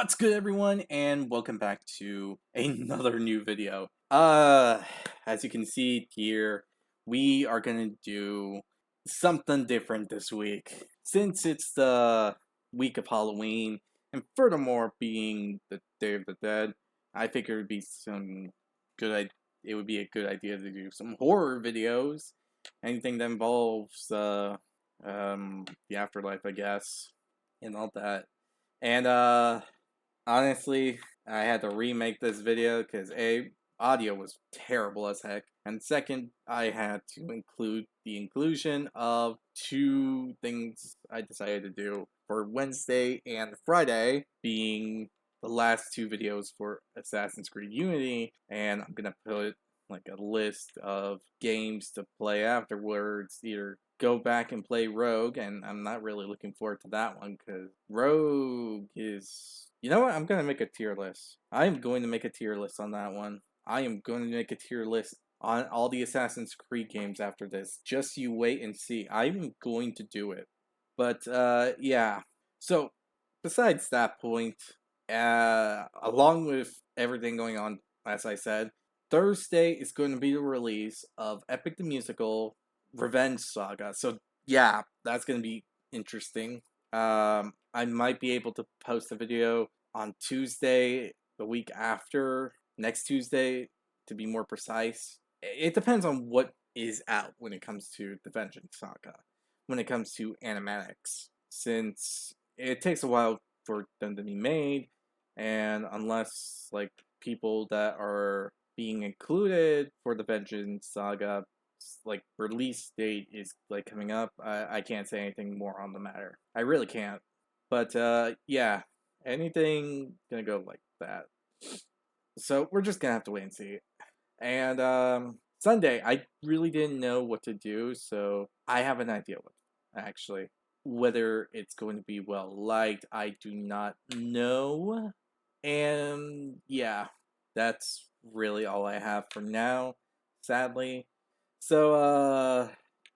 What's good, everyone, and welcome back to another new video. As you can see here, we are gonna do something different this week. Since it's the week of Halloween, and furthermore being the Day of the Dead, I figured it'd be it would be a good idea to do some horror videos. Anything that involves the afterlife, I guess, and all that. And honestly, I had to remake this video because audio was terrible as heck, and second, I had to include the inclusion of two things I decided to do for Wednesday and Friday, being the last two videos for Assassin's Creed Unity, and I'm gonna put like a list of games to play afterwards, either go back and play Rogue, and I'm not really looking forward to that one because Rogue is. You know what? I'm gonna make a tier list. I am going to make a tier list on that one. I am going to make a tier list on all the Assassin's Creed games after this. Just you wait and see. I'm going to do it. But yeah. So besides that point, along with everything going on, as I said, Thursday is going to be the release of Epic the Musical Revenge Saga. So yeah, that's going to be interesting. I might be able to post a video on Tuesday, the week after, next Tuesday, to be more precise. It depends on what is out when it comes to the Vengeance Saga, when it comes to animatics, since it takes a while for them to be made, and unless, like, people that are being included for the Vengeance Saga, like, release date is like coming up, I can't say anything more on the matter. I really can't. But yeah, anything gonna go like that. So we're just gonna have to wait and see. And Sunday, I really didn't know what to do, so I have an idea what actually. Whether it's going to be well liked, I do not know. And yeah, that's really all I have for now, sadly. So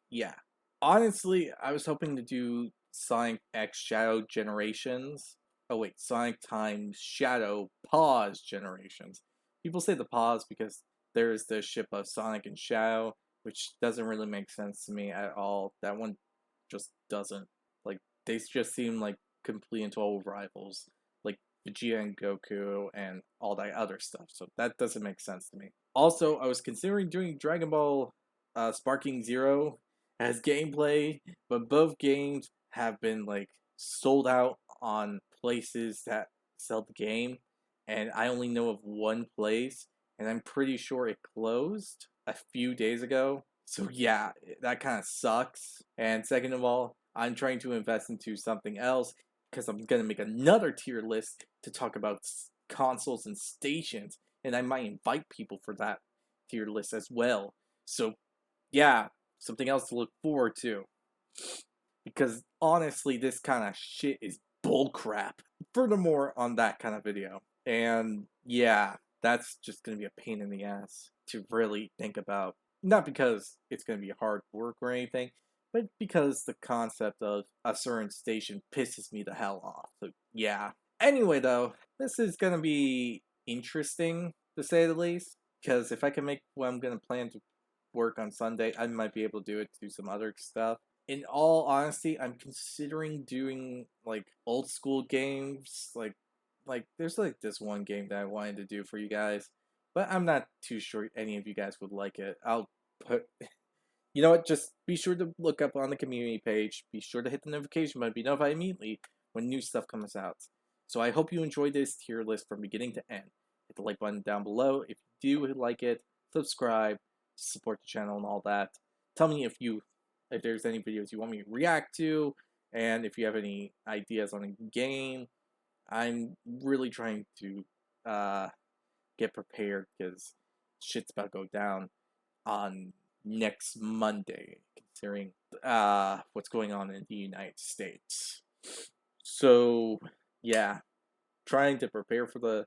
yeah. Honestly, I was hoping to do Sonic X Shadow Generations. Oh wait, Sonic Times Shadow Pause Generations. People say the pause because there's the ship of Sonic and Shadow, which doesn't really make sense to me at all. That one just doesn't. Like, they just seem like complete and total rivals. Like Vegeta and Goku and all that other stuff. So that doesn't make sense to me. Also, I was considering doing Dragon Ball Sparking Zero as gameplay, but both games have been like sold out on places that sell the game, and I only know of one place, and I'm pretty sure it closed a few days ago. So yeah, that kind of sucks. And second of all, I'm trying to invest into something else because I'm gonna make another tier list to talk about consoles and stations, and I might invite people for that tier list as well. So yeah, something else to look forward to. Because honestly, this kind of shit is bullcrap. Furthermore, on that kind of video. And yeah, that's just gonna be a pain in the ass to really think about. Not because it's gonna be hard work or anything, but because the concept of a certain station pisses me the hell off. So yeah. Anyway, though, this is gonna be interesting to say the least. Because if I can make what I'm gonna plan to work on Sunday, I might be able to do it to do some other stuff. In all honesty, I'm considering doing like old school games. Like there's like this one game that I wanted to do for you guys, but I'm not too sure any of you guys would like it. I'll put you know what, just be sure to look up on the community page. Be sure to hit the notification button, be notified immediately when new stuff comes out. So I hope you enjoyed this tier list from beginning to end. Hit the like button down below if you do like it, subscribe, support the channel and all that. Tell me if there's any videos you want me to react to, and if you have any ideas on a game. I'm really trying to get prepared because shit's about to go down on next Monday, considering what's going on in the United States. So yeah, trying to prepare for the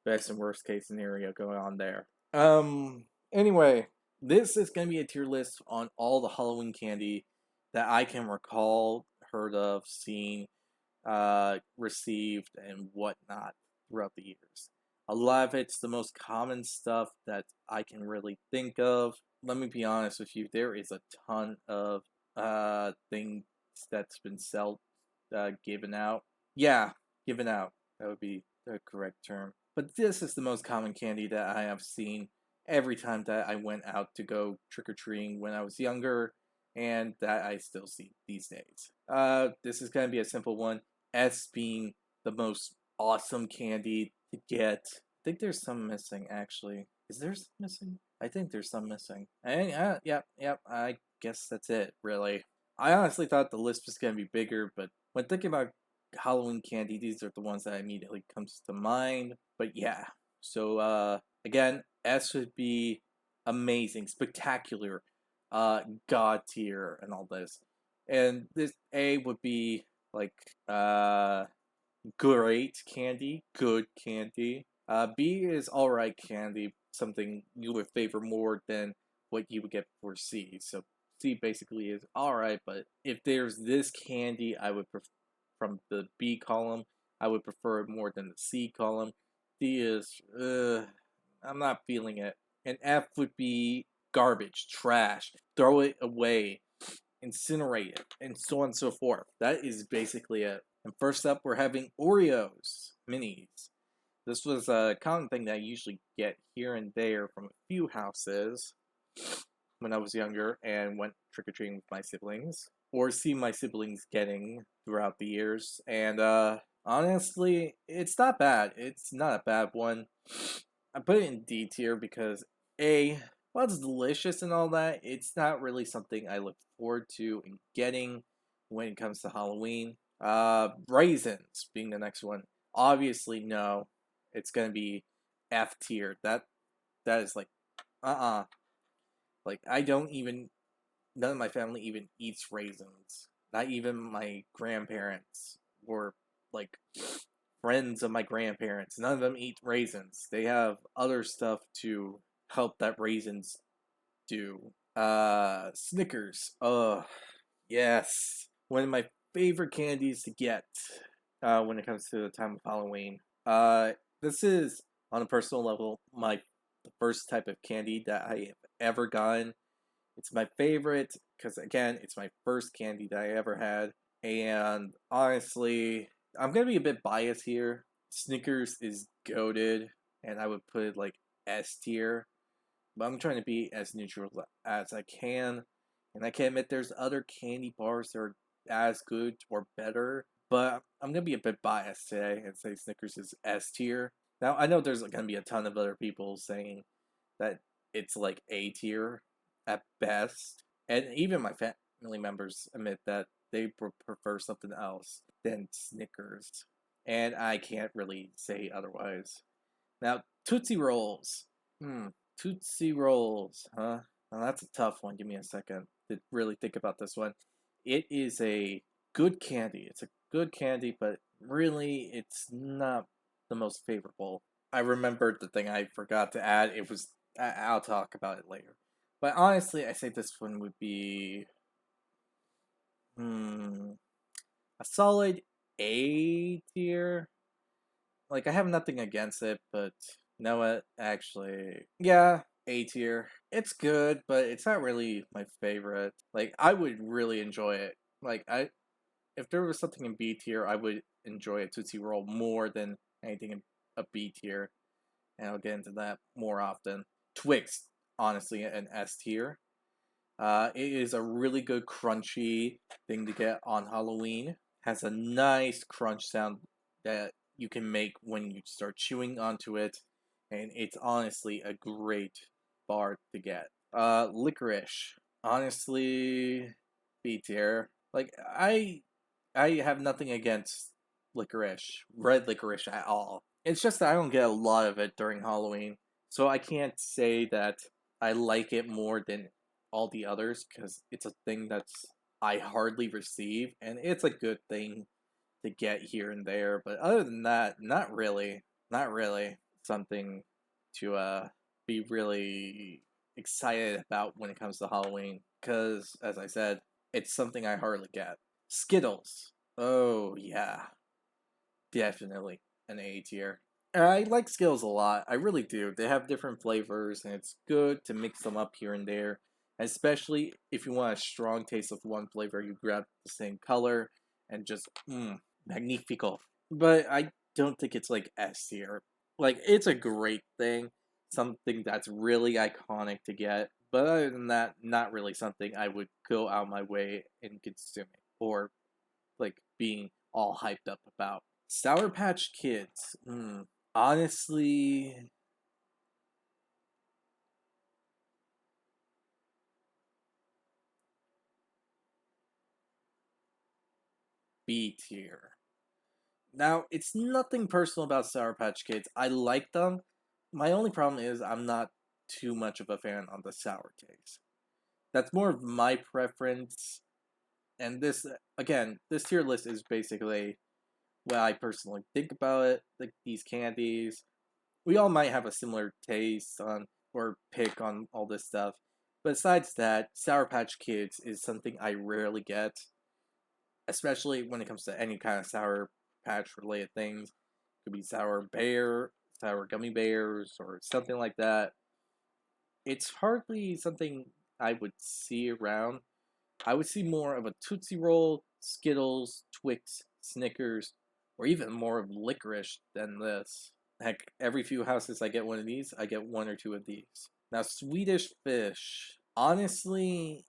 best and worst case scenario going on there. Anyway, this is gonna be a tier list on all the Halloween candy that I can recall, heard of, seen, received and whatnot throughout the years. A lot of it's the most common stuff that I can really think of. Let me be honest with you, there is a ton of things that's been given out. Yeah, given out. That would be the correct term. But this is the most common candy that I have seen every time that I went out to go trick or treating when I was younger, and that I still see these days. This is gonna be a simple one. S being the most awesome candy to get. I think there's some missing actually. Is there some missing? I think there's some missing. Yep. I guess that's it. Really. I honestly thought the list was gonna be bigger, but when thinking about Halloween candy, these are the ones that immediately comes to mind. But yeah. So again, S would be amazing, spectacular, god tier, and all this. And this A would be like great candy, good candy. B is alright candy, something you would favor more than what you would get for C. So C basically is alright, but if there's this candy, I would from the B column, I would prefer it more than the C column. D is, I'm not feeling it. And F would be garbage, trash, throw it away, incinerate it, and so on and so forth. That is basically it. And first up, we're having Oreos minis. This was a common thing that I usually get here and there from a few houses when I was younger and went trick or treating with my siblings, or see my siblings getting throughout the years. And honestly, it's not bad. It's not a bad one. I put it in D tier because A, while it's delicious and all that, it's not really something I look forward to in getting when it comes to Halloween. Raisins being the next one. Obviously, no. It's gonna be F tier. That is like, like I don't even. None of my family even eats raisins. Not even my grandparents or like friends of my grandparents. None of them eat raisins. They have other stuff to help that raisins do. Snickers. Yes. One of my favorite candies to get when it comes to the time of Halloween. This is on a personal level the first type of candy that I have ever gotten. It's my favorite because again, it's my first candy that I ever had, and honestly, I'm gonna be a bit biased here. Snickers is goated, and I would put it like S tier, but I'm trying to be as neutral as I can. And I can admit there's other candy bars that are as good or better, but I'm gonna be a bit biased today and say Snickers is S tier. Now I know there's gonna be a ton of other people saying that it's like A tier at best, and even my family members admit that they prefer something else than Snickers, and I can't really say otherwise. Now Tootsie Rolls. Tootsie Rolls, huh? Now that's a tough one. Give me a second to really think about this one. It is a good candy. It's a good candy, but really, it's not the most favorable. I remembered the thing I forgot to add. It was. I'll talk about it later. But honestly, I say this one would be a solid A tier. Like I have nothing against it, but you know what? Actually, yeah, A tier. It's good, but it's not really my favorite. Like I would really enjoy it. Like if there was something in B tier, I would enjoy a Tootsie Roll more than anything in a B tier, and I'll get into that more often. Twix, honestly, an S tier. It is a really good crunchy thing to get on Halloween. Has a nice crunch sound that you can make when you start chewing onto it, and it's honestly a great bar to get. Licorice, honestly, B tier. Like I have nothing against licorice, red licorice at all. It's just that I don't get a lot of it during Halloween, so I can't say that I like it more than all the others because it's a thing that's I hardly receive, and it's a good thing to get here and there. But other than that, not really, not really something to be really excited about when it comes to Halloween. Because as I said, it's something I hardly get. Skittles. Oh yeah. Definitely an A tier. And I like Skittles a lot. I really do. They have different flavors, and it's good to mix them up here and there. Especially if you want a strong taste of one flavor, you grab the same color and just magnifico. But I don't think it's like S tier. Like it's a great thing, something that's really iconic to get. But other than that, not really something I would go out my way in consuming or like being all hyped up about. Sour Patch Kids. Honestly, B tier. Now, it's nothing personal about Sour Patch Kids. I like them. My only problem is I'm not too much of a fan on the sour taste. That's more of my preference. And this, again, this tier list is basically what I personally think about it. Like these candies, we all might have a similar taste on or pick on all this stuff. Besides that, Sour Patch Kids is something I rarely get, especially when it comes to any kind of Sour Patch related things. It could be Sour Bear, Sour Gummy Bears, or something like that. It's hardly something I would see around. I would see more of a Tootsie Roll, Skittles, Twix, Snickers, or even more of licorice than this. Heck, every few houses I get one of these, I get one or two of these. Now, Swedish Fish. Honestly,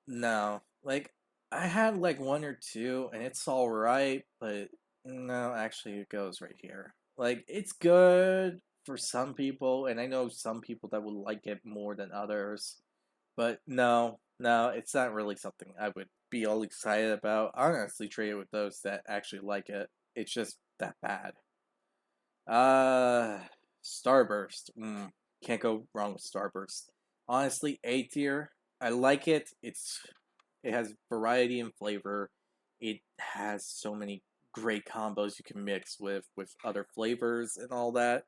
no. Like, I had like one or two, and it's alright, but no, actually, it goes right here. Like, it's good for some people, and I know some people that would like it more than others, but no, it's not really something I would be all excited about. I honestly trade it with those that actually like it. It's just that bad. Uh, Starburst. Can't go wrong with Starburst. Honestly, A tier. I like it. It has variety and flavor. It has so many great combos you can mix with other flavors and all that.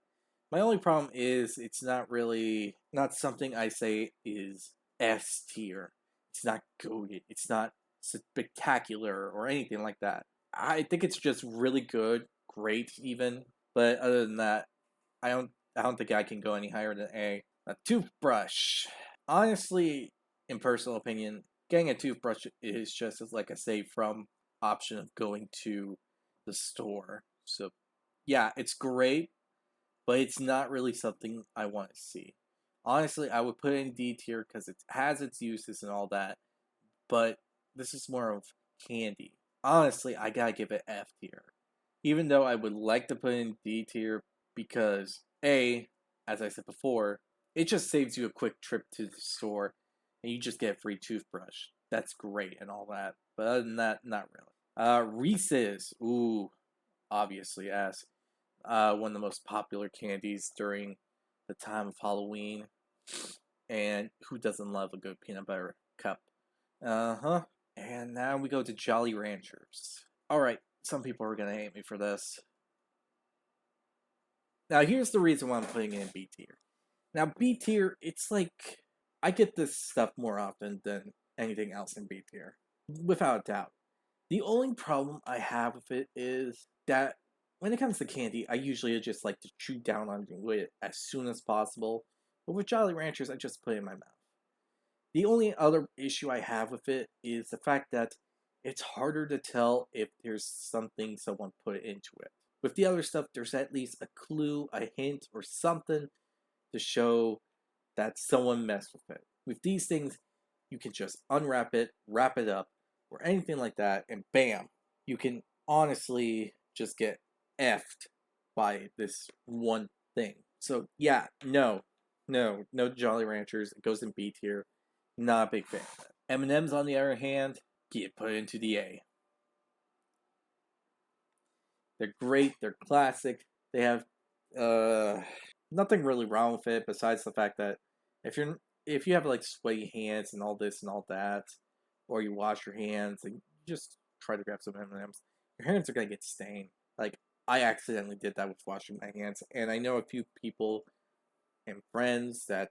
My only problem is it's not really not something I say is S tier. It's not goated. It's not spectacular or anything like that. I think it's just really good, great even. But other than that, I don't think I can go any higher than A. A toothbrush. Honestly, in personal opinion, getting a toothbrush is just as like a save from option of going to the store. So yeah, it's great, but it's not really something I want to see. Honestly, I would put it in D tier because it has its uses and all that, but this is more of candy. Honestly, I gotta give it F tier. Even though I would like to put in D tier because A, as I said before, it just saves you a quick trip to the store and you just get a free toothbrush. That's great and all that. But other than that, not really. Reese's. Ooh, obviously S. One of the most popular candies during the time of Halloween. And who doesn't love a good peanut butter cup? Uh huh. And now we go to Jolly Ranchers. Alright, some people are gonna hate me for this. Now, here's the reason why I'm putting it in B tier. Now, B tier, it's like I get this stuff more often than anything else in B tier, without a doubt. The only problem I have with it is that when it comes to candy, I usually just like to chew down on it as soon as possible. But with Jolly Ranchers, I just put it in my mouth. The only other issue I have with it is the fact that it's harder to tell if there's something someone put into it. With the other stuff, there's at least a clue, a hint, or something to show that someone messed with it. With these things, you can just unwrap it, wrap it up, or anything like that, and bam, you can honestly just get effed by this one thing. So yeah, no Jolly Ranchers. It goes in B tier. Not a big fan of it. M&M's on the other hand, get put into the A. They're great. They're classic. They have uh nothing really wrong with it besides the fact that if you're if you have like sweaty hands and all this and all that, or you wash your hands and you just try to grab some M&Ms, your hands are gonna get stained. Like I accidentally did that with washing my hands, and I know a few people and friends that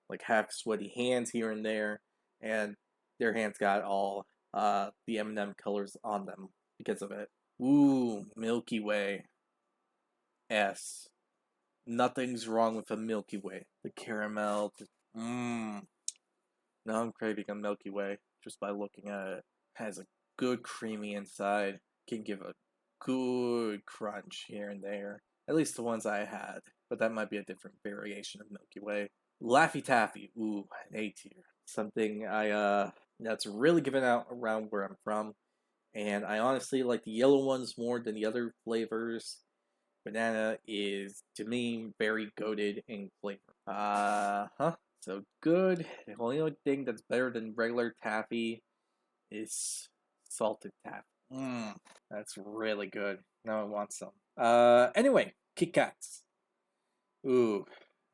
like have sweaty hands here and there, and their hands got all the M&M colors on them. because of it. Ooh, Milky Way. S. Nothing's wrong with a Milky Way. The caramel. Mmm. Now I'm craving a Milky Way just by looking at it. Has a good creamy inside. Can give a good crunch here and there. At least the ones I had. But that might be a different variation of Milky Way. Laffy Taffy. Ooh, an A tier. Something that's really given out around where I'm from. And I honestly like the yellow ones more than the other flavors. Banana is, to me, very goated in flavor. So good. The only thing that's better than regular taffy is salted taffy. Mmm, that's really good. Now I want some. Anyway, Kit Kats. Ooh,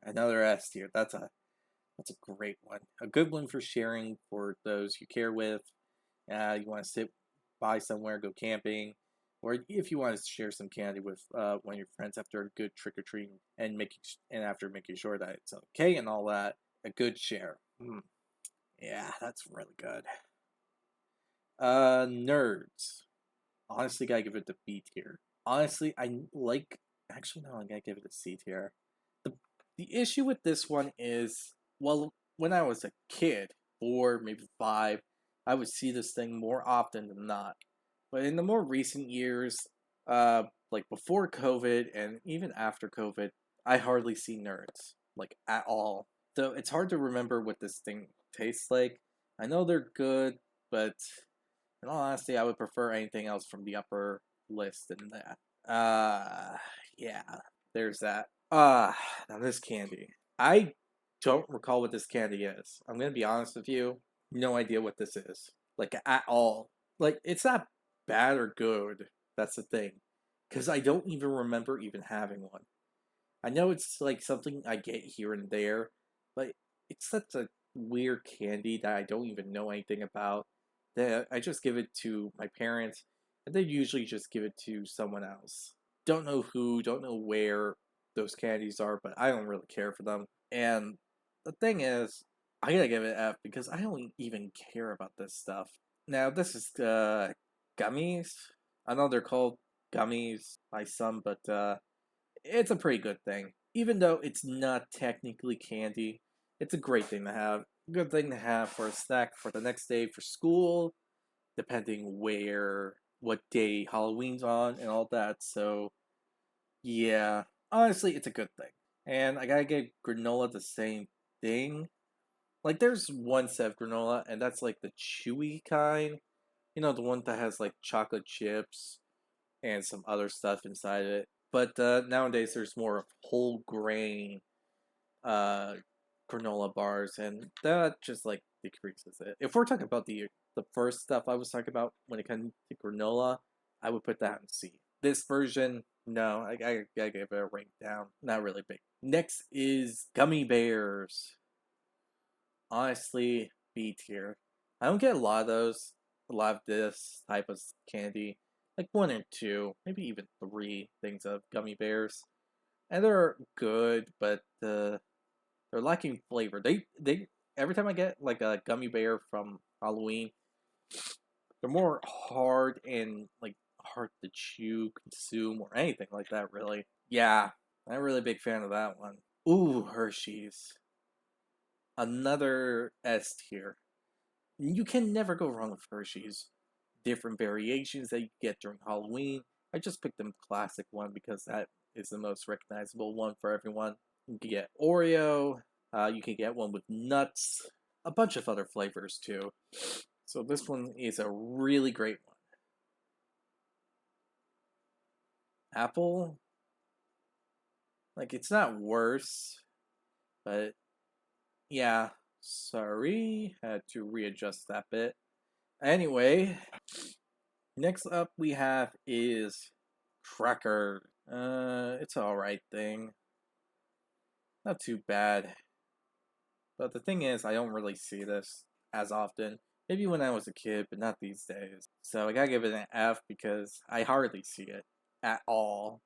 another S tier. That's a great one. A good one for sharing for those you care with. You want to sit by somewhere, go camping, or if you want to share some candy with one of your friends after a good trick or treating and after making sure that it's okay and all that, a good share. Yeah, that's really good. Nerds. Honestly, gotta give it the B tier. Honestly, I like. Actually, no, I gotta give it a C tier. The the issue with this one is, well, when I was a kid, 4, maybe 5, I would see this thing more often than not. But in the more recent years, like before COVID and even after COVID, I hardly see nerds, like at all. So it's hard to remember what this thing tastes like. I know they're good, but in all honesty, I would prefer anything else from the upper list than that. Yeah, there's that. Now this candy. I don't recall what this candy is. I'm gonna be honest with you. No idea what this is. Like, at all. Like, it's not bad or good. That's the thing. Because I don't even remember even having one. I know it's like something I get here and there, but it's such a weird candy that I don't even know anything about. That I just give it to my parents, and they usually just give it to someone else. Don't know who, don't know where those candies are, but I don't really care for them. And the thing is, I gotta give it F because I don't even care about this stuff. Now, this is gummies. I know they're called gummies by some, but it's a pretty good thing. Even though it's not technically candy, it's a great thing to have. Good thing to have for a snack for the next day for school, depending what day Halloween's on, and all that. So, yeah, honestly, it's a good thing. And I gotta give granola the same thing. Like, there's one set of granola, and that's like the chewy kind. You know, the one that has like chocolate chips and some other stuff inside it. But nowadays, there's more of whole grain uh, granola bars, and that just like decreases it. If we're talking about the first stuff I was talking about when it comes to granola, I would put that in C. This version, no, I give it a rank down. Not really big. Next is gummy bears. Honestly, B tier. I don't get a lot of those, a lot of this type of candy. Like one or two, maybe even three things of gummy bears, and they're good, but they're lacking flavor. They every time I get like a gummy bear from Halloween, they're more hard and like hard to chew, consume, or anything like that. Really, yeah, I'm a really big fan of that one. Ooh, Hershey's, another S tier. You can never go wrong with Hershey's. Different variations that you get during Halloween. I just picked the classic one because that is the most recognizable one for everyone. You can get Oreo. You can get one with nuts. A bunch of other flavors too. So this one is a really great one. Apple, like it's not worse, but yeah. Sorry, had to readjust that bit. Anyway, next up we have is Cracker. It's an alright thing. Not too bad. But the thing is, I don't really see this as often. Maybe when I was a kid, but not these days. So I gotta give it an F because I hardly see it at all.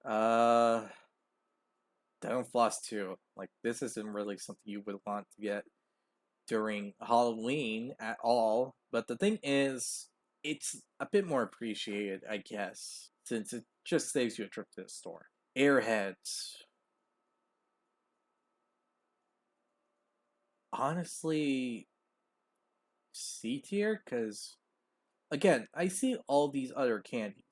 Uh, Dental Floss 2. Like, this isn't really something you would want to get during Halloween at all. But the thing is, it's a bit more appreciated, I guess, since it just saves you a trip to the store. Airheads. Honestly, C tier, because again, I see all these other candies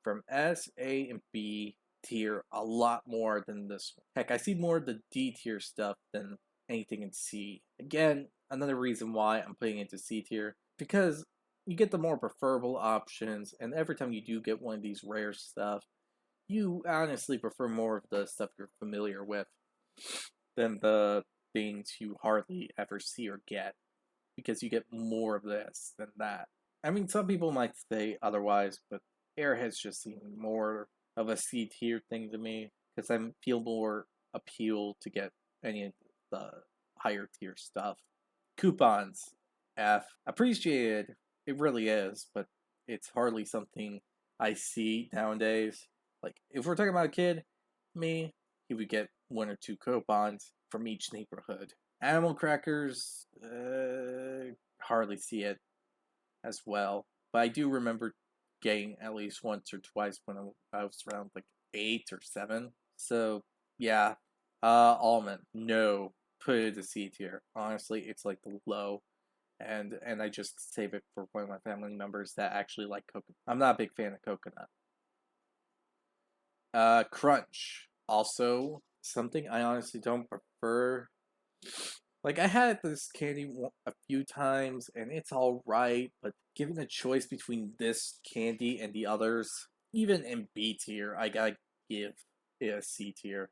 from S, A, and B tier a lot more than this one. Heck, I see more of the D tier stuff than anything in C. Again, another reason why I'm putting it into C tier, because you get the more preferable options, and every time you do get one of these rare stuff, you honestly prefer more of the stuff you're familiar with than the things you hardly ever see or get, because you get more of this than that. I mean, some people might say otherwise, but Airheads just seem more of a C tier thing to me because I feel more appeal to get any of the higher tier stuff. Coupons, F. Appreciated, it really is, but it's hardly something I see nowadays. Like, if we're talking about a kid, me, he would get one or two coupons from each neighborhood. Animal crackers, hardly see it as well. But I do remember getting at least once or twice when I was around like 8 or 7. So yeah, almond, no, put it to C tier. Honestly, it's like the low, and I just save it for one of my family members that actually like coconut. I'm not a big fan of coconut. Crunch, also something I honestly don't prefer. Like, I had this candy a few times, and it's all right, but given a choice between this candy and the others, even in B tier, I gotta give it a C tier.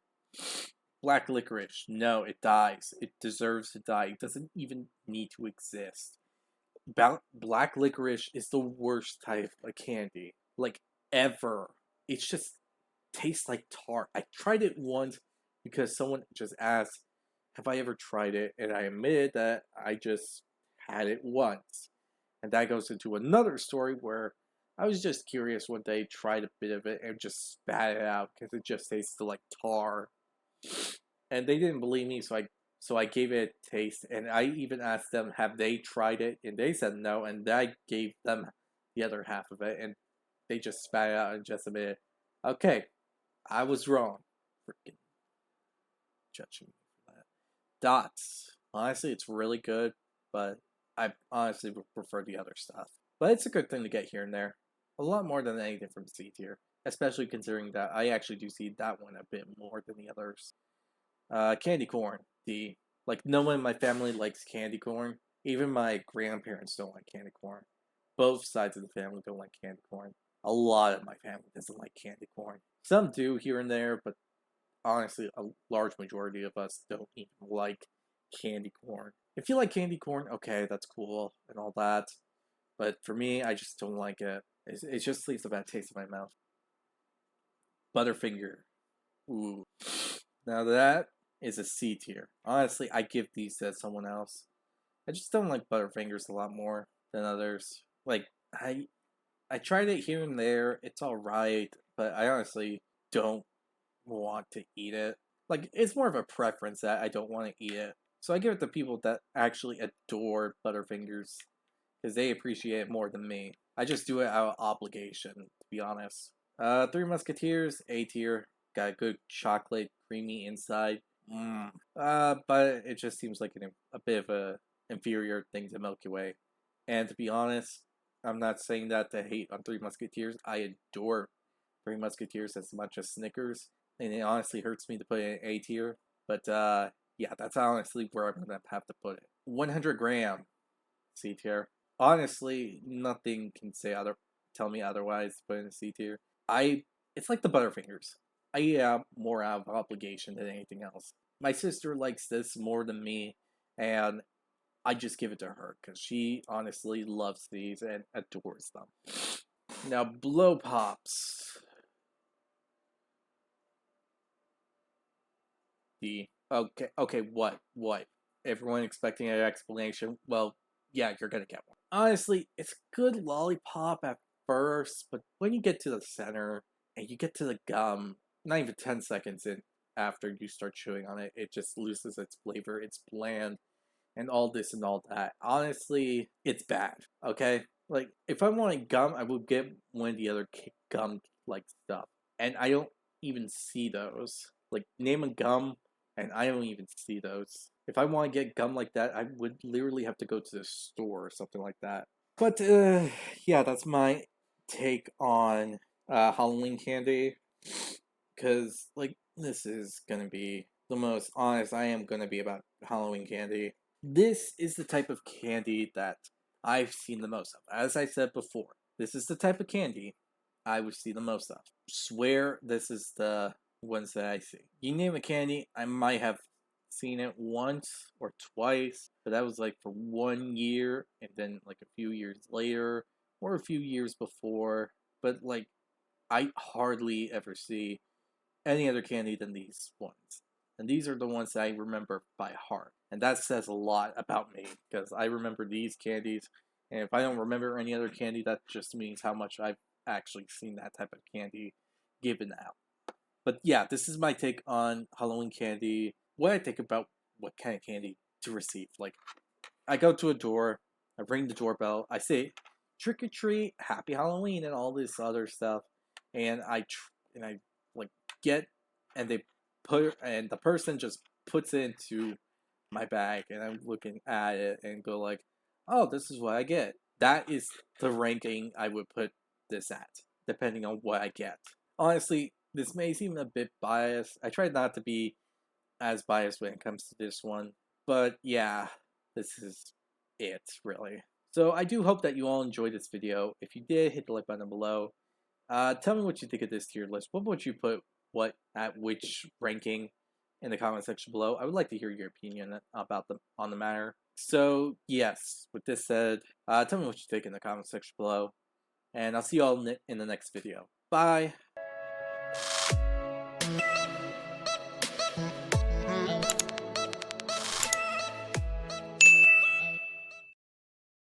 Black licorice, no, it dies. It deserves to die. It doesn't even need to exist. Black licorice is the worst type of candy, like, ever. It's just tastes like tar. I tried it once because someone just asked, have I ever tried it? And I admitted that I just had it once. And that goes into another story where I was just curious one day, tried a bit of it, and just spat it out because it just tasted like tar. And they didn't believe me, so I gave it a taste, and I even asked them, have they tried it? And they said no, and I gave them the other half of it, and they just spat it out and just admitted, okay, I was wrong. Freaking judging me for that. Dots. Honestly, it's really good, but I honestly would prefer the other stuff. But it's a good thing to get here and there. A lot more than anything from C tier. Especially considering that I actually do see that one a bit more than the others. Candy corn. Like, no one in my family likes candy corn. Even my grandparents don't like candy corn. Both sides of the family don't like candy corn. A lot of my family doesn't like candy corn. Some do here and there, but honestly, a large majority of us don't even like candy corn. If you like candy corn, okay, that's cool and all that. But for me, I just don't like it. It just leaves a bad taste in my mouth. Butterfinger. Ooh. Now that is a C tier. Honestly, I give these to someone else. I just don't like Butterfingers a lot more than others. Like, I tried it here and there. It's alright, but I honestly don't want to eat it. Like, it's more of a preference that I don't want to eat it. So I give it to people that actually adore Butterfingers because they appreciate it more than me. I just do it out of obligation, to be honest. Three Musketeers, A tier. Got a good chocolate, creamy inside. But it just seems like a bit of a inferior thing to Milky Way. And to be honest, I'm not saying that to hate on Three Musketeers. I adore Three Musketeers as much as Snickers, and it honestly hurts me to put it in A tier. But yeah, that's honestly where I'm gonna have to put it. 100 gram C tier. Honestly, nothing can tell me otherwise to put in a C tier. It's like the Butterfingers. I eat out more out of obligation than anything else. My sister likes this more than me, and I just give it to her because she honestly loves these and adores them. Now, blow pops. Okay, what? Everyone expecting an explanation? Well, yeah, you're gonna get one. Honestly, it's a good lollipop at first, but when you get to the center and you get to the gum, not even 10 seconds in after you start chewing on it, it just loses its flavor. It's bland and all this and all that. Honestly, it's bad, okay? Like, if I wanted gum, I would get one of the other gum like stuff, and I don't even see those. Like, name a gum, and I don't even see those. If I want to get gum like that, I would literally have to go to the store or something like that. But yeah, that's my take on Halloween candy. Cause like this is gonna be the most honest I am gonna be about Halloween candy. This is the type of candy that I've seen the most of. As I said before, this is the type of candy I would see the most of. Swear this is the ones that I see. You name a candy, I might have seen it once or twice, but that was like for 1 year and then like a few years later or a few years before. But like I hardly ever see any other candy than these ones. And these are the ones that I remember by heart. And that says a lot about me because I remember these candies. And if I don't remember any other candy, that just means how much I've actually seen that type of candy given out. But yeah, this is my take on Halloween candy. What I think about what kind of candy to receive. Like, I go to a door, I ring the doorbell, I say, "Trick or treat, happy Halloween," and all this other stuff, and I like get, and they and the person just puts it into my bag, and I'm looking at it and go like, "Oh, this is what I get." That is the ranking I would put this at, depending on what I get. Honestly, this may seem a bit biased. I try not to be as biased when it comes to this one. But yeah, this is it, really. So I do hope that you all enjoyed this video. If you did, hit the like button below. Tell me what you think of this tier list. What would you put what at which ranking in the comment section below? I would like to hear your opinion about on the matter. So yes, with this said, tell me what you think in the comment section below. And I'll see you all in the next video. Bye!